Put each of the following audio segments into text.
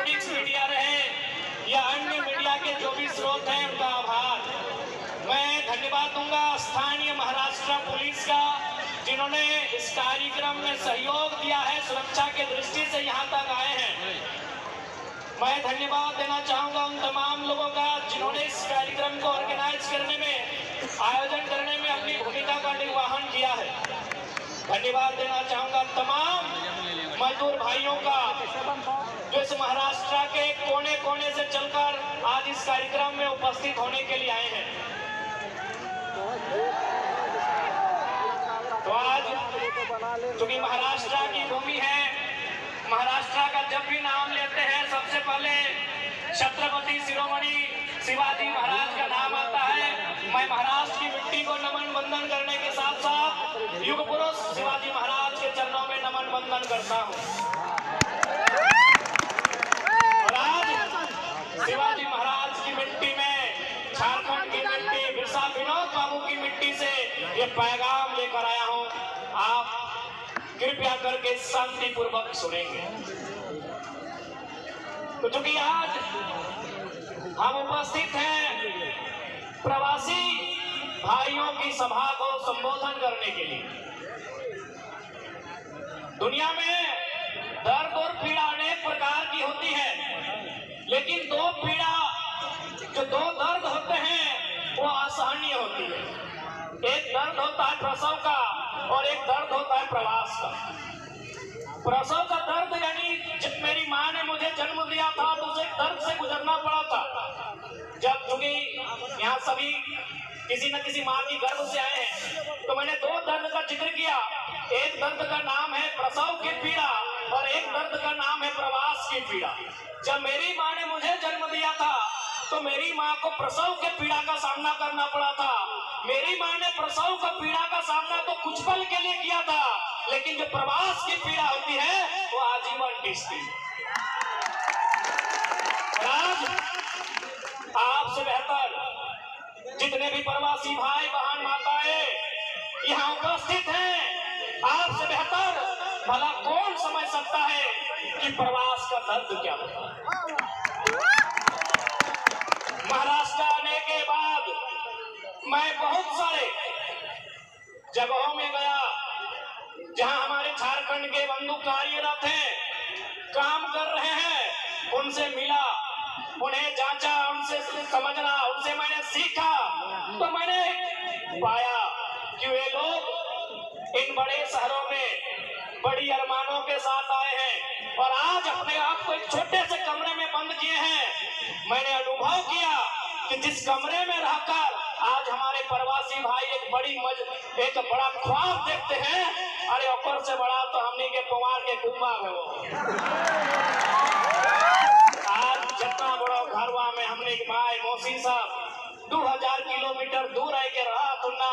Electronics media रहे या अन्य मीडिया के जो भी स्रोत हैं उनका आभार। मैं धन्यवाद दूंगा स्थानीय महाराष्ट्र पुलिस का, जिन्होंने इस कार्यक्रम में सहयोग दिया है, सुरक्षा के दृष्टि से यहाँ तक आए हैं। मैं धन्यवाद देना चाहूंगा उन तमाम लोगों का जिन्होंने इस कार्यक्रम को ऑर्गेनाइज करने में, आयोजन करने में अपनी भूमिका का निर्वहन किया है। धन्यवाद देना चाहूंगा तमाम मजदूर भाइयों का जो इस महाराष्ट्र के कोने कोने से चलकर आज इस कार्यक्रम में उपस्थित होने के लिए आए हैं। तो आज चूंकि महाराष्ट्र की भूमि है, महाराष्ट्र का जब भी नाम लेते हैं सबसे पहले छत्रपति शिरोमणि शिवाजी महाराज का नाम आता है। मैं महाराष्ट्र की मिट्टी को नमन वंदन करने के साथ साथ युग पुरुष शिवाजी महाराज के चरणों में नमन वंदन करता हूँ। और आज शिवाजी महाराज की मिट्टी में, झारखंड की मिट्टी, बिरसा विनोद बाबू की मिट्टी से ये पैगाम लेकर आया हूँ। आप कृपया करके शांतिपूर्वक सुनेंगे। तो चूंकि आज हम उपस्थित हैं प्रवासी भाइयों की सभा को संबोधन करने के लिए। दुनिया में दर्द और पीड़ा अनेक प्रकार की होती है, लेकिन दो दर्द होते हैं वो असहनीय होती है। एक दर्द होता है प्रसव का और एक दर्द होता है प्रवास का। प्रसव का दर्द यानी जब मेरी माँ ने मुझे जन्म दिया था तो उसे दर्द से गुजरना पड़ा था। जब चूंकि यहाँ सभी किसी न किसी माँ की गर्भ से आए हैं तो मैंने दो दर्द का जिक्र किया। एक दर्द का नाम है प्रसव की पीड़ा और एक दर्द का नाम है प्रवास की पीड़ा। जब मेरी माँ ने मुझे जन्म दिया था तो मेरी माँ को प्रसव के पीड़ा का सामना करना पड़ा था। मेरी माँ ने प्रसव का पीड़ा का सामना तो कुछ पल के लिए किया था, लेकिन जो प्रवास की पीड़ा होती है वो आजीवन टिकती है। आज आपसे बेहतर जितने भी प्रवासी भाई बहन माताएं यहाँ उपस्थित हैं, आपसे बेहतर भला कौन समझ सकता है कि प्रवास का दर्द क्या होता है। महाराष्ट्र आने के बाद मैं बहुत सारे जगहों में गया जहां हमारे झारखंड के बंधु कार्यरत हैं, काम कर रहे हैं। उनसे मिला, उन्हें जांचा, उनसे समझना, उनसे मैंने सीखा। तो मैंने पाया कि वे लोग इन बड़े शहरों में बड़ी अरमानों के साथ आए हैं और आज अपने आप को एक छोटे से कमरे में बंद किए हैं। मैंने अनुभव किया कि जिस कमरे में रहकर आज हमारे प्रवासी भाई एक बड़ा ख्वाब देखते हैं, अरे ऊपर से बड़ा तो हमने के पवार के कुंभा है वो। आज जितना बड़ा घरवा में हमने के माए मौसी साहब 2000 किलोमीटर दूर रह के रहा तुन्ना,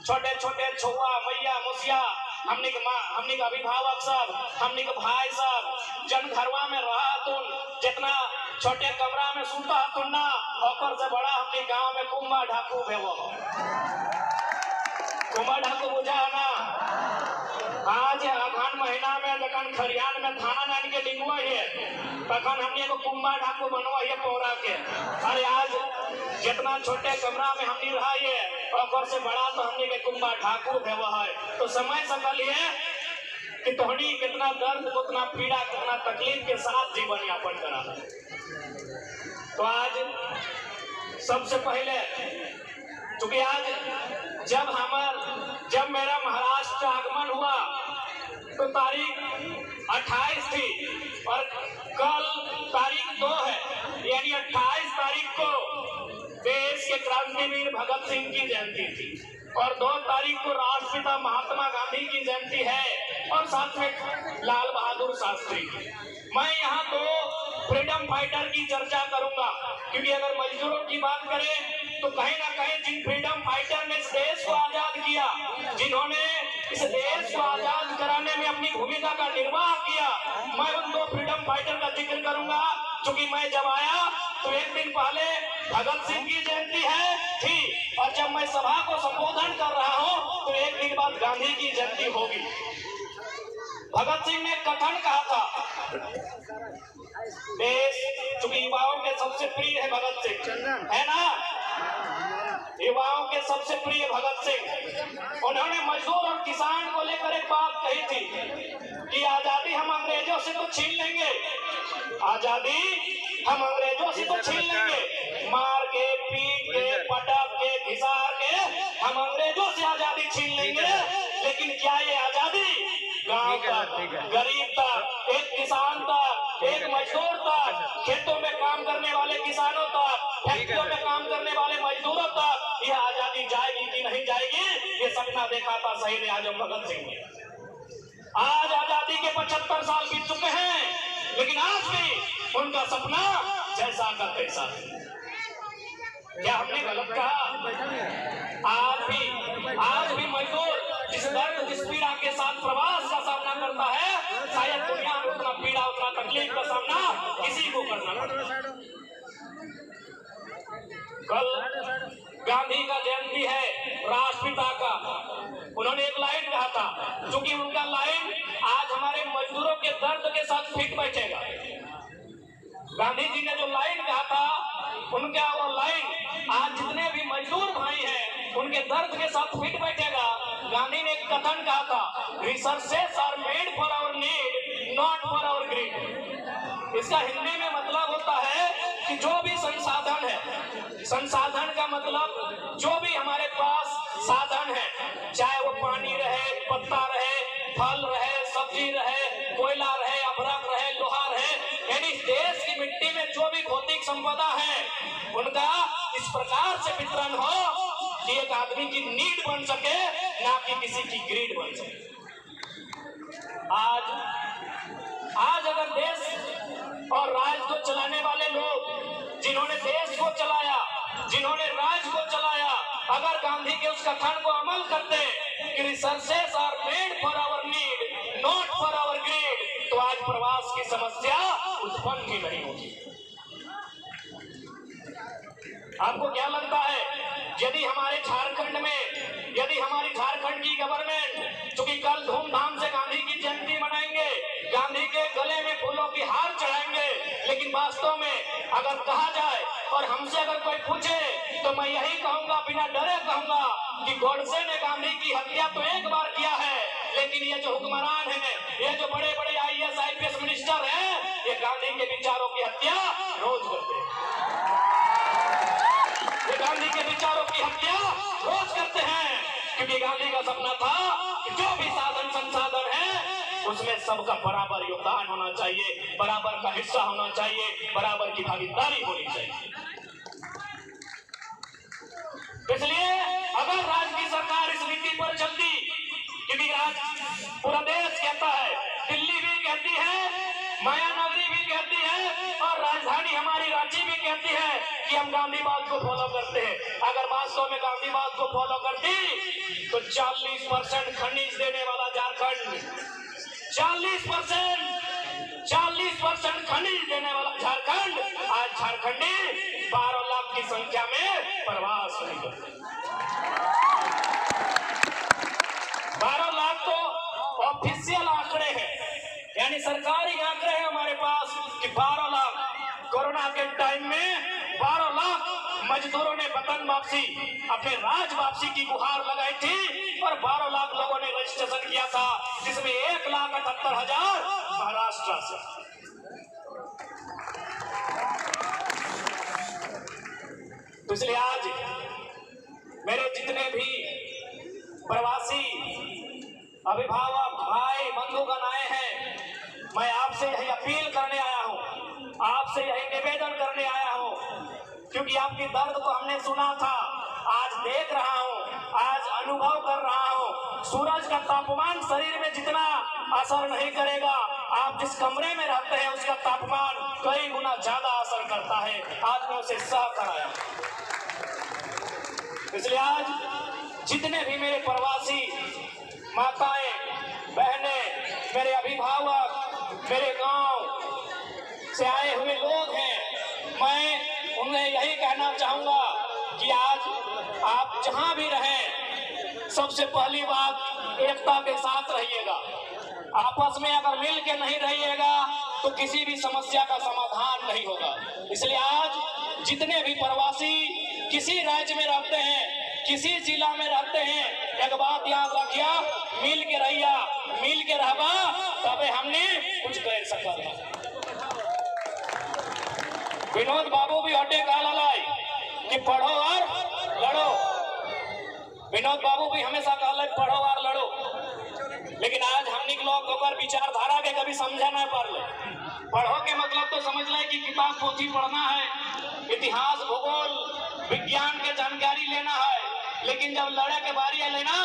छोटे छोटे छुआ मैया मुसिया हमने के माँ, हमने के अभिभावक साहब, हमने के भाई साहब जन घरवा में रहा तुन, जितना छोटे कमरा में सुनता तुन्ना, ऊपर से बड़ा हमने गांव में कुंभा ढाकू है वो। कुंभा ढाकू बुझा ना। आज अघन महीना में जखन खरियान में थाना नान के डिंगुआ है तखन हमने को कुंभा ढाकू बनवा है पौरा के। अरे आज जितना छोटे कमरा में हमने रहा है और से बड़ा तो हमने के कुंभा ढाकू है वो है। तो समझ सकल है कि तोहनी कितना दर्द, कितना पीड़ा, कितना तकलीफ के साथ जीवन यापन करा है। तो आज सबसे पहले क्योंकि आज जब मेरा महाराष्ट्र आगमन हुआ तो तारीख 28 थी और कल तारीख 2 है, यानी 28 तारीख को देश के क्रांतिवीर भगत सिंह की जयंती थी और 2 तारीख को राष्ट्रपिता महात्मा गांधी की जयंती है और साथ में लाल बहादुर शास्त्री की। मैं यहाँ 2 फ्रीडम फाइटर की चर्चा करूंगा, क्योंकि अगर मजदूरों की बात करें तो कहीं ना कहीं जिन फ्रीडम फाइटर ने इस देश को आजाद किया, जिन्होंने इस देश को आजाद कराने में अपनी भूमिका का निर्वाह किया, मैं उन 2 फ्रीडम फाइटर का जिक्र करूंगा। क्योंकि मैं जब आया तो एक दिन पहले भगत सिंह की जयंती थी और जब मैं सभा को संबोधन कर रहा हूँ तो एक दिन बाद गांधी की जयंती होगी। भगत सिंह ने कथन कहा था, देश चूंकि युवाओं के सबसे प्रिय है भगत सिंह, है ना, युवाओं के सबसे प्रिय भगत सिंह, उन्होंने मजदूर और किसान को लेकर एक बात कही थी कि आजादी हम अंग्रेजों से तो छीन लेंगे, आजादी हम अंग्रेजों से तो छीन लेंगे, मार के, पीट के, पटक के, घिसार के हम अंग्रेजों से आजादी छीन लेंगे, लेकिन क्या ये आजादी गांव तक, गरीब तक, एक किसान तक, एक मजदूर तक, खेतों में काम करने वाले किसानों तक, फैक्ट्रियों में काम करने वाले मजदूरों तक यह आजादी जाएगी कि नहीं जाएगी, ये सपना देखा था शहीद आजम भगत सिंह ने। आज आजादी के 75 साल बीत चुके हैं, लेकिन आज भी उनका सपना जैसा का तैसा है। क्या हमने गलत कहा? आज भी मजदूर जिस दर्द, जिस पीड़ा के साथ प्रवास का सामना करता है, शायद दुनिया में उतना पीड़ा, उतना तकलीफ का सामना किसी को करना पड़ता। कल गांधी का जयंती है, राष्ट्रपिता का, उन्होंने एक लाइन कहा था, क्योंकि उनका लाइन आज हमारे मजदूरों के दर्द के साथ फिट बैठेगा। गांधी जी ने जो लाइन कहा था, उनका वो लाइन आज जितने भी मजदूर भाई हैं उनके दर्द के साथ फिट बैठेगा। गांधी ने एक कथन कहा था, resources are made for our need, not for our greed. इसका हिंदी में मतलब होता है कि जो भी संसाधन है, संसाधन का मतलब जो भी हमारे पास साधन है, चाहे वो पानी रहे, पत्ता रहे, फल रहे, सब्जी रहे, कोयला रहे, अभ्रक रहे, लोहा रहे, यानी देश की मिट्टी में जो भी भौतिक संपदा है उनका इस प्रकार से वितरण हो कि एक आदमी की नीड बन सके, ना कि किसी की ग्रीड बन सके। आज अगर देश और राज्य को चलाने वाले लोग, जिन्होंने देश को चलाया, जिन्होंने राज्य को चलाया, अगर गांधी के उस कथन को अमल करते कि resources are made for our need, not for our greed, तो आज प्रवास की समस्या उत्पन्न ही नहीं होती। आपको क्या लगता है, यदि हमारे झारखंड में, यदि हमारी झारखंड की गवर्नमेंट, चूंकि कल धूमधाम से गांधी की जयंती मनाएंगे, गांधी के गले में फूलों की हार चढ़ाएंगे, लेकिन वास्तव में अगर कहा जाए और हमसे अगर कोई पूछे तो मैं यही कहूंगा, बिना डरे कहूंगा कि गोडसे ने गांधी की हत्या तो एक बार किया है, लेकिन ये जो हुक्मरान है, ये जो बड़े बड़े IAS IPS मिनिस्टर हैं, ये गांधी के विचारों की हत्या रोज करते हैं। ये गांधी के विचारों की हत्या रोज करते हैं, क्योंकि गांधी का सपना था कि जो भी साधन संसाधन है उसमें सबका बराबर योगदान होना चाहिए, बराबर का हिस्सा होना चाहिए, बराबर की भागीदारी होनी चाहिए। इसलिए अगर राज्य की सरकार इस नीति पर चलती, क्योंकि आज पूरा देश कहता है, दिल्ली भी कहती है, मायानगरी भी कहती है, और राजधानी हमारी रांची भी कहती है कि हम गांधीवाद को फॉलो करते हैं। अगर वास्तव में गांधीवाद को फॉलो करती तो 40% खनिज देने वाला झारखंड, 40% खनिज देने वाला झारखंड, आज झारखंडी 12 लाख की संख्या में प्रवास नहीं करते। 12 लाख तो ऑफिशियल आंकड़े हैं, यानी सरकारी आंकड़े हैं हमारे पास कि 12 लाख कोरोना के टाइम में 12 लाख मजदूरों ने वतन वापसी, अपने राज वापसी की गुहार लगाई थी, और 12 लाख लोगों ने रजिस्ट्रेशन किया था, जिसमें 1,78,000 महाराष्ट्र से। तो इसलिए आज मेरे जितने भी प्रवासी अभिभावक भाई बंधुगण आए हैं, मैं आपसे यही अपील करने आया हूं, आपसे यही निवेदन करने आया हूं, क्योंकि आपकी दर्द को हमने सुना था, आज देख रहा हूं, आज अनुभव कर रहा हूं। सूरज का तापमान शरीर में जितना असर नहीं करेगा, आप जिस कमरे में रहते हैं उसका तापमान कई गुना ज्यादा असर करता है। आज मैं उसे सह कर आया। इसलिए आज जितने भी मेरे प्रवासी माताएं, बहनें, मेरे अभिभावक, मेरे गांव से आए हुए लोग हैं, मैं उन्हें यही कहना चाहूंगा कि आज आप जहां भी रहें, सबसे पहली बात एकता के साथ रहिएगा। आपस में अगर मिल के नहीं रहिएगा तो किसी भी समस्या का समाधान नहीं होगा। इसलिए आज जितने भी प्रवासी किसी राज्य में रहते हैं, किसी जिला में रहते हैं, एक बात याद रखिया, मिल के रहिया, मिल के रहबा तबे हमने कुछ कर सकल। विनोद बाबू भी हटे काल लाई कि पढ़ो और लड़ो। विनोद बाबू भी हमेशा कहले पढ़ो और लड़ो, लेकिन आज हमने लोग होकर विचारधारा के कभी समझा नहीं पाले। पढ़ो के मतलब तो समझ ले कि किताब पोथी पढ़ना है, इतिहास भूगोल विज्ञान के जानकारी लेना है, लेकिन जब लड़े के बारी है लेना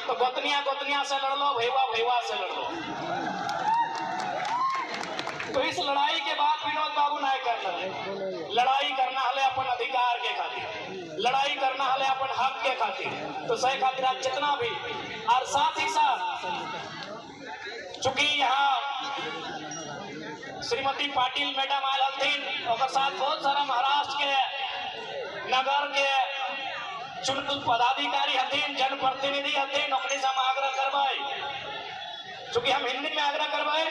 तो गोतनिया से लड़ लो, भैया से लड़ लो। तो इस लड़ाई के बाद विनोद बाबू नहीं करना, लड़ाई करना हले अपन अधिकार के खातिर, लड़ाई करना हले अपन हक के खातिर। तो सही खातिर आज जितना भी, और साथ ही साथ चूंकि यहाँ श्रीमती पाटिल मैडम आयल हथिन, और साथ बहुत सारा महाराष्ट्र के नगर के चुनल पदाधिकारी हथिन, जनप्रतिनिधि हथिन, ओकरे से हम आग्रह करवाए, चूंकि हम हिंदी में आग्रह करवाए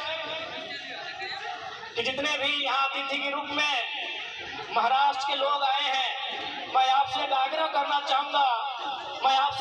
कि जितने भी यहाँ अतिथि के रूप में महाराष्ट्र के लोग आए हैं, मैं आपसे आग्रह करना चाहूंगा, मैं आपसे